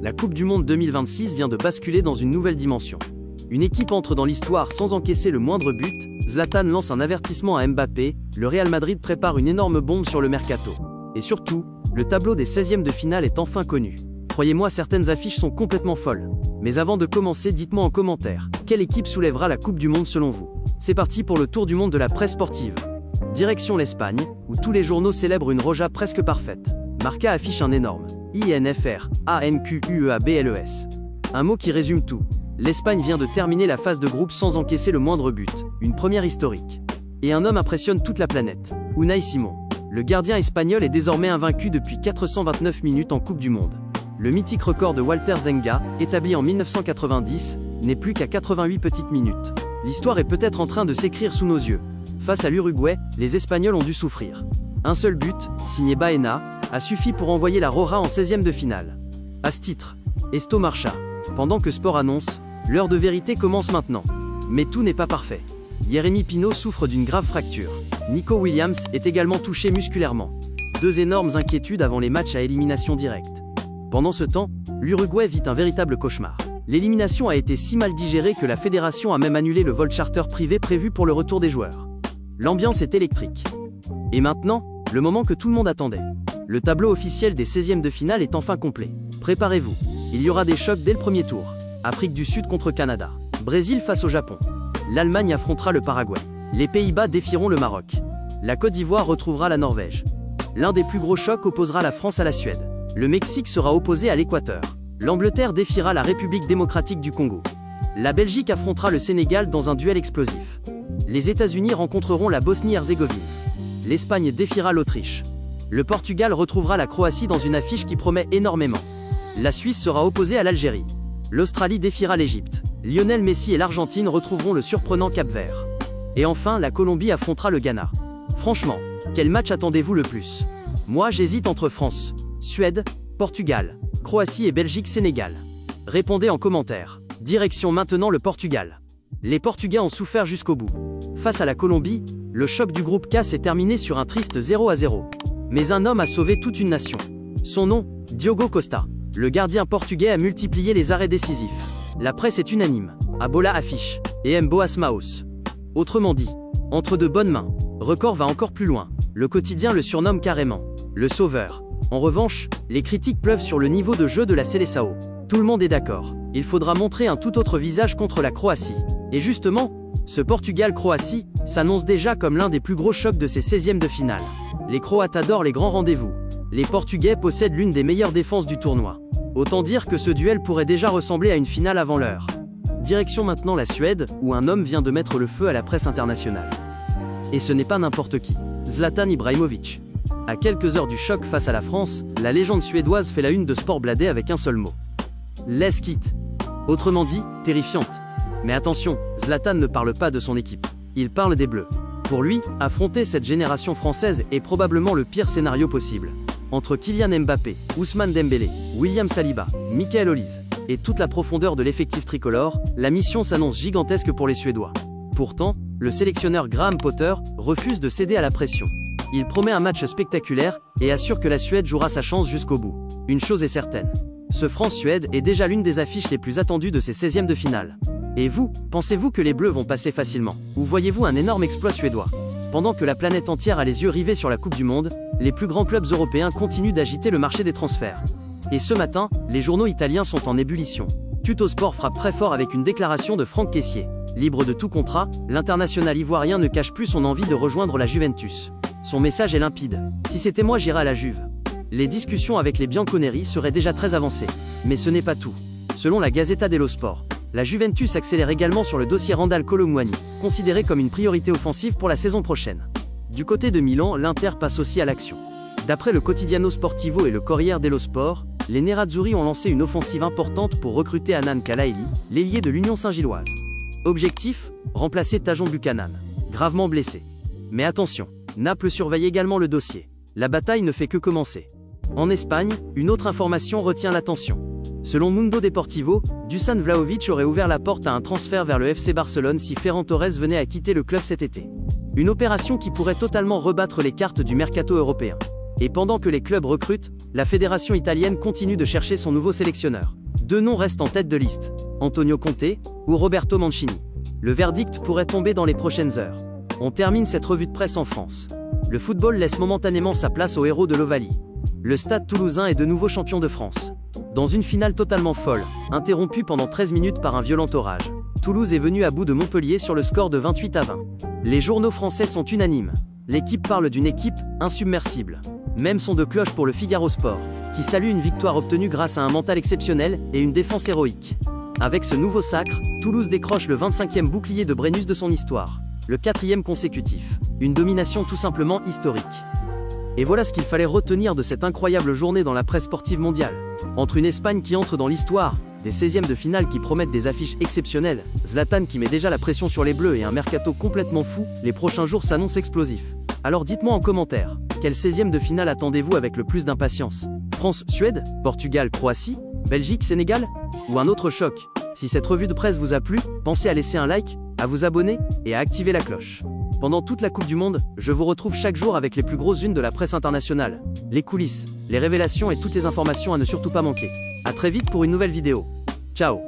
La Coupe du Monde 2026 vient de basculer dans une nouvelle dimension. Une équipe entre dans l'histoire sans encaisser le moindre but, Zlatan lance un avertissement à Mbappé, le Real Madrid prépare une énorme bombe sur le mercato. Et surtout, le tableau des 16e de finale est enfin connu. Croyez-moi, certaines affiches sont complètement folles. Mais avant de commencer, dites-moi en commentaire, quelle équipe soulèvera la Coupe du Monde selon vous? C'est parti pour le tour du monde de la presse sportive. Direction l'Espagne, où tous les journaux célèbrent une Roja presque parfaite. Marca affiche un énorme INFR, ANQUEABLES. Un mot qui résume tout. L'Espagne vient de terminer la phase de groupe sans encaisser le moindre but, une première historique. Et un homme impressionne toute la planète, Unai Simón. Le gardien espagnol est désormais invaincu depuis 429 minutes en Coupe du Monde. Le mythique record de Walter Zenga, établi en 1990, n'est plus qu'à 88 petites minutes. L'histoire est peut-être en train de s'écrire sous nos yeux. Face à l'Uruguay, les Espagnols ont dû souffrir. Un seul but, signé Baena, a suffi pour envoyer la Roja en 16e de finale. À ce titre, esto marcha. Pendant que Sport annonce, l'heure de vérité commence maintenant. Mais tout n'est pas parfait. Jérémy Pino souffre d'une grave fracture. Nico Williams est également touché musculairement. Deux énormes inquiétudes avant les matchs à élimination directe. Pendant ce temps, l'Uruguay vit un véritable cauchemar. L'élimination a été si mal digérée que la fédération a même annulé le vol charter privé prévu pour le retour des joueurs. L'ambiance est électrique. Et maintenant, le moment que tout le monde attendait. Le tableau officiel des 16e de finale est enfin complet. Préparez-vous. Il y aura des chocs dès le premier tour. Afrique du Sud contre Canada. Brésil face au Japon. L'Allemagne affrontera le Paraguay. Les Pays-Bas défieront le Maroc. La Côte d'Ivoire retrouvera la Norvège. L'un des plus gros chocs opposera la France à la Suède. Le Mexique sera opposé à l'Équateur. L'Angleterre défiera la République démocratique du Congo. La Belgique affrontera le Sénégal dans un duel explosif. Les États-Unis rencontreront la Bosnie-Herzégovine. L'Espagne défiera l'Autriche. Le Portugal retrouvera la Croatie dans une affiche qui promet énormément. La Suisse sera opposée à l'Algérie. L'Australie défiera l'Égypte. Lionel Messi et l'Argentine retrouveront le surprenant Cap-Vert. Et enfin, la Colombie affrontera le Ghana. Franchement, quel match attendez-vous le plus? Moi, j'hésite entre France, Suède, Portugal, Croatie et Belgique-Sénégal. Répondez en commentaire. Direction maintenant le Portugal. Les Portugais ont souffert jusqu'au bout. Face à la Colombie, le choc du groupe K s'est terminé sur un triste 0-0. Mais un homme a sauvé toute une nation. Son nom, Diogo Costa. Le gardien portugais a multiplié les arrêts décisifs. La presse est unanime. Abola affiche. Et aime Boas Maos. Autrement dit, entre de bonnes mains. Record va encore plus loin. Le quotidien le surnomme carrément le sauveur. En revanche, les critiques pleuvent sur le niveau de jeu de la Seleção. Tout le monde est d'accord. Il faudra montrer un tout autre visage contre la Croatie. Et justement, ce Portugal-Croatie s'annonce déjà comme l'un des plus gros chocs de ces 16e de finale. Les Croates adorent les grands rendez-vous. Les Portugais possèdent l'une des meilleures défenses du tournoi. Autant dire que ce duel pourrait déjà ressembler à une finale avant l'heure. Direction maintenant la Suède, où un homme vient de mettre le feu à la presse internationale. Et ce n'est pas n'importe qui. Zlatan Ibrahimović. À quelques heures du choc face à la France, la légende suédoise fait la une de Sport Bladé avec un seul mot. Let's quit. Autrement dit, terrifiante. Mais attention, Zlatan ne parle pas de son équipe. Il parle des Bleus. Pour lui, affronter cette génération française est probablement le pire scénario possible. Entre Kylian Mbappé, Ousmane Dembélé, William Saliba, Michael Olise et toute la profondeur de l'effectif tricolore, la mission s'annonce gigantesque pour les Suédois. Pourtant, le sélectionneur Graham Potter refuse de céder à la pression. Il promet un match spectaculaire et assure que la Suède jouera sa chance jusqu'au bout. Une chose est certaine. Ce France-Suède est déjà l'une des affiches les plus attendues de ces 16e de finale. Et vous, pensez-vous que les Bleus vont passer facilement? Ou voyez-vous un énorme exploit suédois? Pendant que la planète entière a les yeux rivés sur la Coupe du Monde, les plus grands clubs européens continuent d'agiter le marché des transferts. Et ce matin, les journaux italiens sont en ébullition. Tuttosport frappe très fort avec une déclaration de Franck Kessié. Libre de tout contrat, l'international ivoirien ne cache plus son envie de rejoindre la Juventus. Son message est limpide. Si c'était moi, j'irais à la Juve. Les discussions avec les Bianconeri seraient déjà très avancées. Mais ce n'est pas tout. Selon la Gazzetta dello Sport, la Juventus accélère également sur le dossier Randal Kolo Muani, considéré comme une priorité offensive pour la saison prochaine. Du côté de Milan, l'Inter passe aussi à l'action. D'après le Quotidiano Sportivo et le Corriere dello Sport, les Nerazzurri ont lancé une offensive importante pour recruter Hanan Kalaili, l'ailier de l'Union Saint-Gilloise. Objectif, remplacer Tajon Buchanan, gravement blessé. Mais attention, Naples surveille également le dossier. La bataille ne fait que commencer. En Espagne, une autre information retient l'attention. Selon Mundo Deportivo, Dusan Vlahovic aurait ouvert la porte à un transfert vers le FC Barcelone si Ferran Torres venait à quitter le club cet été. Une opération qui pourrait totalement rebattre les cartes du mercato européen. Et pendant que les clubs recrutent, la fédération italienne continue de chercher son nouveau sélectionneur. 2 noms restent en tête de liste, Antonio Conte ou Roberto Mancini. Le verdict pourrait tomber dans les prochaines heures. On termine cette revue de presse en France. Le football laisse momentanément sa place aux héros de l'Ovalie. Le Stade Toulousain est de nouveau champion de France. Dans une finale totalement folle, interrompue pendant 13 minutes par un violent orage, Toulouse est venu à bout de Montpellier sur le score de 28-20. Les journaux français sont unanimes. L'équipe parle d'une équipe insubmersible. Même son de cloche pour le Figaro Sport, qui salue une victoire obtenue grâce à un mental exceptionnel et une défense héroïque. Avec ce nouveau sacre, Toulouse décroche le 25e bouclier de Brennus de son histoire, le 4e consécutif. Une domination tout simplement historique. Et voilà ce qu'il fallait retenir de cette incroyable journée dans la presse sportive mondiale. Entre une Espagne qui entre dans l'histoire, des 16e de finale qui promettent des affiches exceptionnelles, Zlatan qui met déjà la pression sur les Bleus et un mercato complètement fou, les prochains jours s'annoncent explosifs. Alors dites-moi en commentaire, quel 16e de finale attendez-vous avec le plus d'impatience? France-Suède, Portugal-Croatie, Belgique-Sénégal? Ou un autre choc? Si cette revue de presse vous a plu, pensez à laisser un like, à vous abonner, et à activer la cloche. Pendant toute la Coupe du Monde, je vous retrouve chaque jour avec les plus grosses unes de la presse internationale, les coulisses, les révélations et toutes les informations à ne surtout pas manquer. A très vite pour une nouvelle vidéo. Ciao.